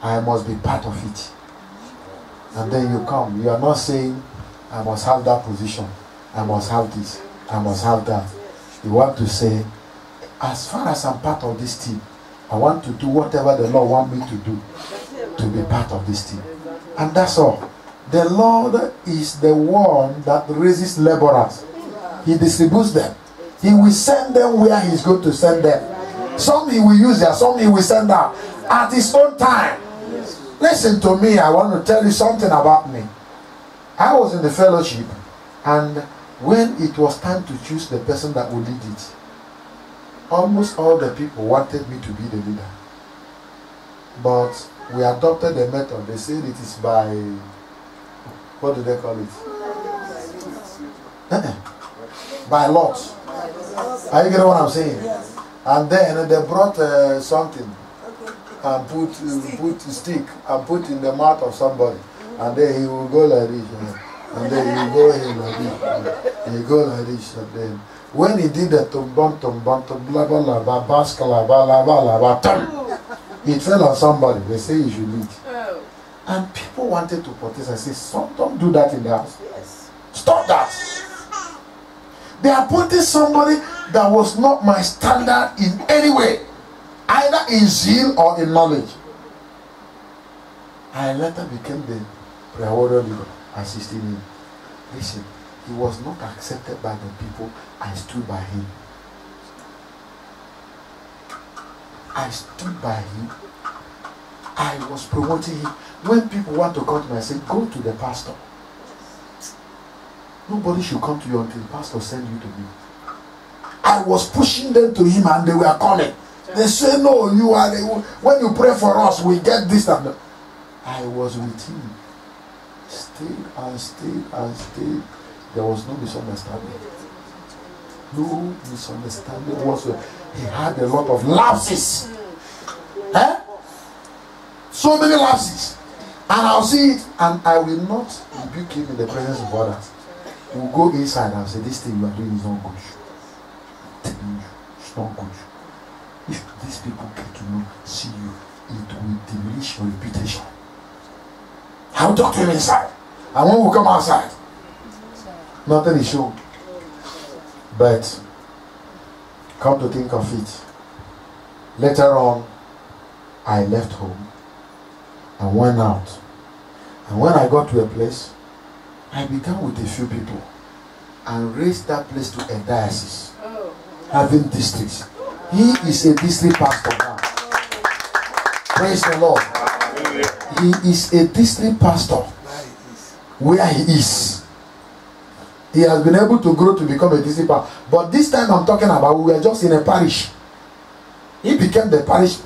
I must be part of it. And then you come. You are not saying, I must have that position. I must have this. I must have that. You want to say, as far as I'm part of this team, I want to do whatever the Lord wants me to do to be part of this team. And that's all. The Lord is the one that raises laborers. He distributes them. He will send them where He's going to send them. Some He will use there, some He will send out at His own time. Listen to me, I want to tell you something about me. I was in the fellowship, and when it was time to choose the person that would lead it, almost all the people wanted me to be the leader. But we adopted a method. They said it is by, what do they call it? By lot. Are you getting what I'm saying? And then they brought something and put stick and put in the mouth of somebody, and then he will go like this, and then he will go here like this, he go like this, and then when he did the tumbum blah blah blah baskala blah blah blah, it fell on somebody. They say you should lead, and people wanted to protest. I say, "So don't do that in the house. Stop that." They appointed somebody that was not my standard in any way, either in zeal or in knowledge. I later became the prayer warrior leader, assisting him. Listen, he was not accepted by the people. I stood by him. I stood by him. I was promoting him. When people want to come to me, I say, go to the pastor. Nobody should come to you until the pastor send you to me. I was pushing them to him, and they were coming. They say, no, you are the, when you pray for us, we get this and that. I was with him. Stayed and stayed and stayed. There was no misunderstanding. No misunderstanding whatsoever. He had a lot of lapses. So many lapses. And I'll see it, and I will not rebuke him in the presence of others. We'll go inside and say, this thing you are doing is not good. It's not good. If these people get to know, see you, it will diminish your reputation. I'll talk to him inside. And when we come outside, nothing is shown. But come to think of it, later on, I left home and went out. And when I got to a place, I began with a few people and raised that place to a diocese, having districts. He is a district pastor now. Praise the Lord. He is a district pastor where he is. He has been able to grow to become a district pastor. But this time I'm talking about, we were just in a parish. He became the parish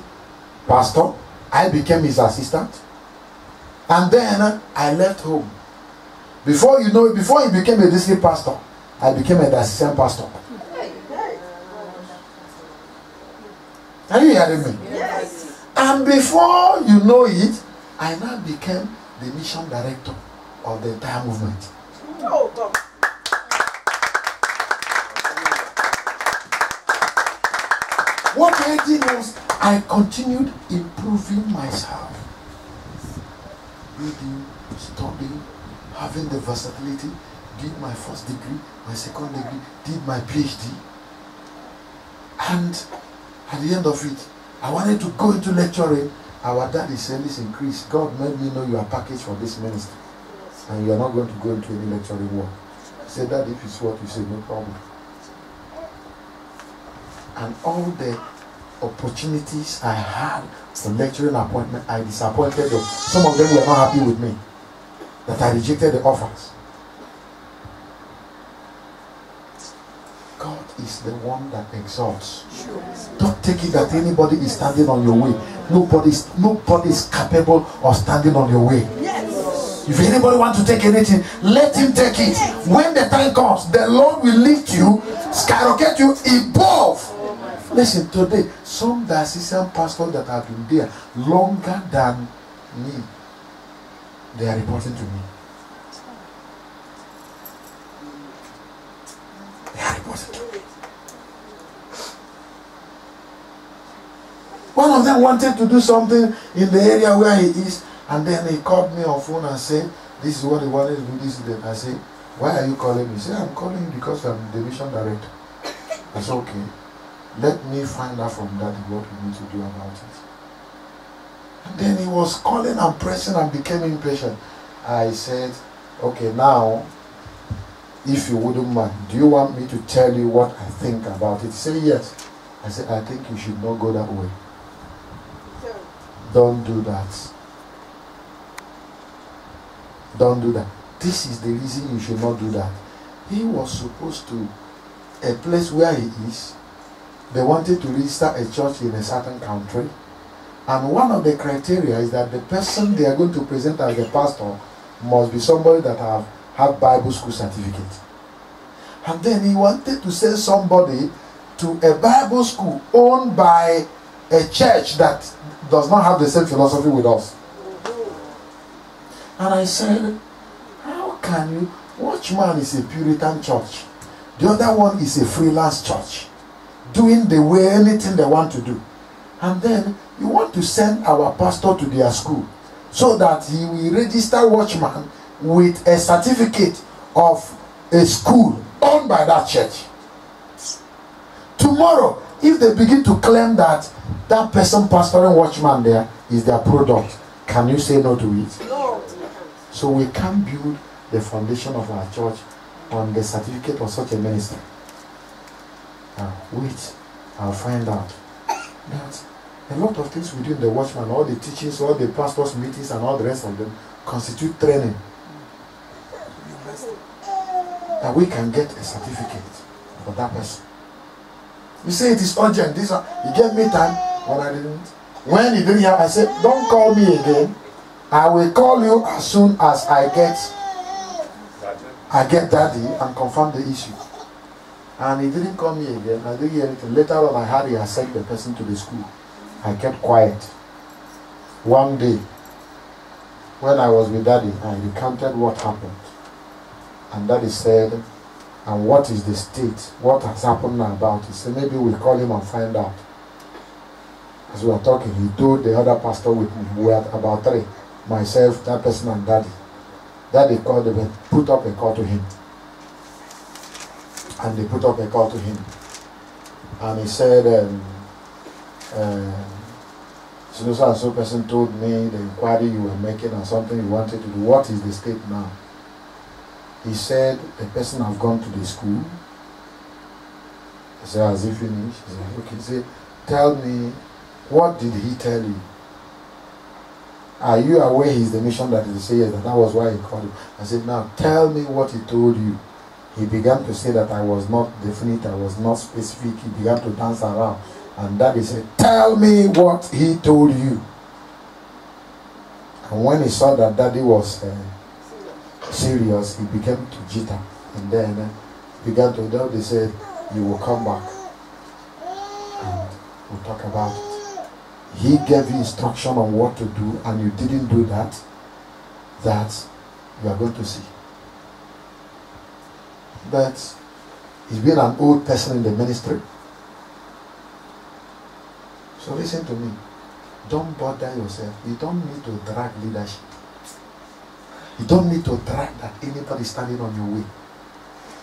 pastor. I became his assistant. And then I left home. Before you know it, before he became a district pastor, I became a assistant pastor. Are you hearing me? Yes. And before you know it, I now became the mission director of the entire movement. Oh, God. What I did was I continued improving myself. Reading, studying, having the versatility, did my first degree, my second degree, did my PhD. And at the end of it, I wanted to go into lecturing. Our daddy said, listen, Chris, God made me know you are packaged for this ministry. And you are not going to go into any lecturing work. He said, that if it's what you say, no problem. And all the opportunities I had for lecturing appointment, I disappointed them. Some of them were not happy with me. That I rejected the offers. God is the one that exalts. Don't take it that anybody is standing on your way. Nobody is capable of standing on your way. If anybody wants to take anything, let him take it. When the time comes, the Lord will lift you, skyrocket you above. Listen, today, some diocesan pastors that have been there longer than me, they are reporting to me. They are reporting to me. One of them then wanted to do something in the area where he is, and then he called me on phone and said, this is what he wanted to do, this is that. I said, why are you calling me? He said, I'm calling you because I'm the mission director. I said, okay, let me find out from Daddy what we need to do about it. And then he was calling and pressing and became impatient. I said, okay, now, if you wouldn't mind, do you want me to tell you what I think about it? He said, yes. I said, I think you should not go that way. Don't do that. Don't do that. This is the reason you should not do that. He was supposed to, a place where he is, they wanted to register a church in a certain country. And one of the criteria is that the person they are going to present as the pastor must be somebody that have Bible school certificate. And then he wanted to send somebody to a Bible school owned by a church that does not have the same philosophy with us. And I said, how can you? Watchman is a Puritan church. The other one is a freelance church, doing the way anything they want to do. And then you want to send our pastor to their school so that he will register Watchman with a certificate of a school owned by that church. Tomorrow, if they begin to claim that that person pastoring Watchman there is their product, can you say no to it? No. So we can't build the foundation of our church on the certificate of such a ministry. Wait, I'll find out. That a lot of things we do in the Watchman, all the teachings, all the pastors' meetings and all the rest of them constitute training. That we can get a certificate for that person. You say it is urgent. This he gave me time when I didn't. When he didn't have, I said, don't call me again. I will call you as soon as I get Daddy and confirm the issue. And he didn't call me again. I didn't hear anything. Later on, I heard he had sent the person to the school. I kept quiet. One day, when I was with Daddy, I recounted what happened. And Daddy said, and what is the state? What has happened now about it? He said, maybe we'll call him and find out. As we were talking, he told the other pastor with me, we were about three, myself, that person, and Daddy. Daddy called him and put up a call to him. And they put up a call to him. And he said, so and so person told me the inquiry you were making and something you wanted to do. What is the state now? He said, the person have gone to the school. He said, has he finished? He said, okay. He said, tell me, what did he tell you? Are you aware he's the mission that he said? Yes, that was why he called you. I said, now tell me what he told you. He began to say that I was not definite, I was not specific. He began to dance around. And Daddy said, tell me what he told you. And when he saw that Daddy was serious, he began to jitter. And then began to doubt. They said, you will come back and we'll talk about it. He gave you instruction on what to do and you didn't do that, that you are going to see. But he's been an old person in the ministry. So listen to me. Don't bother yourself. You don't need to drag leadership. You don't need to drag that anybody standing on your way.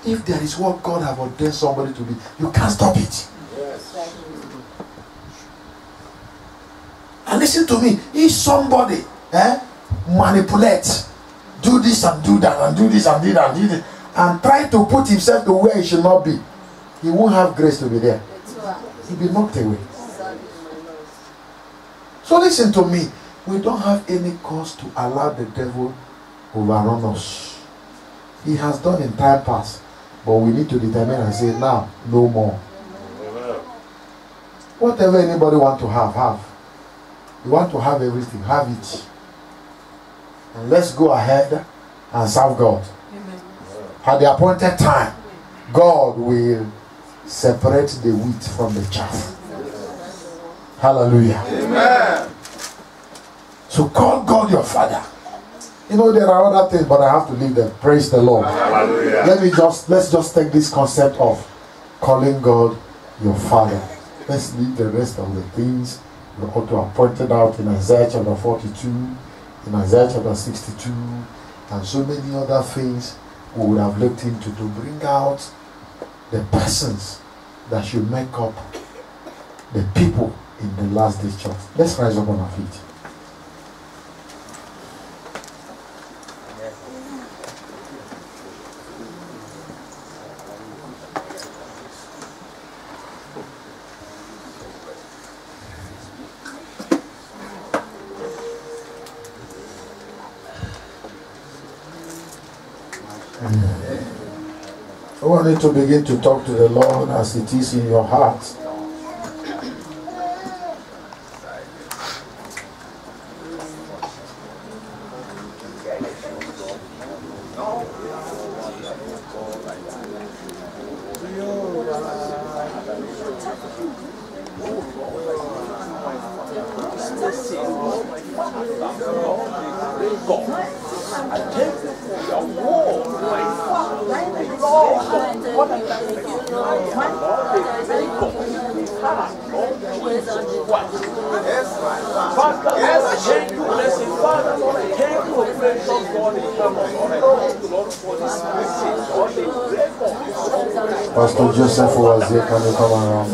If there is what God has ordained somebody to be, you can't stop it. Yes. And listen to me. If somebody manipulates, do this and do that, and do this and do that, and do this, and try to put himself to where he should not be, he won't have grace to be there. He'll be knocked away. So listen to me. We don't have any cause to allow the devil overrun us. He has done in time past. But we need to determine and say, now, no more. Whatever anybody want to have. You want to have everything, have it. And let's go ahead and serve God. Amen. At the appointed time, God will separate the wheat from the chaff. Hallelujah. Amen. So call God your Father. You know, there are other things, but I have to leave them. Praise the Lord. Hallelujah. Let's just take this concept of calling God your Father. Let's leave the rest of the things You ought to have pointed out in Isaiah chapter 42, in Isaiah chapter 62, and so many other things we would have looked into to bring out the persons that should make up the people in the last day church. Let's rise up on our feet. I want you to begin to talk to the Lord as it is in your heart. Pastor Joseph was here. Can you come around?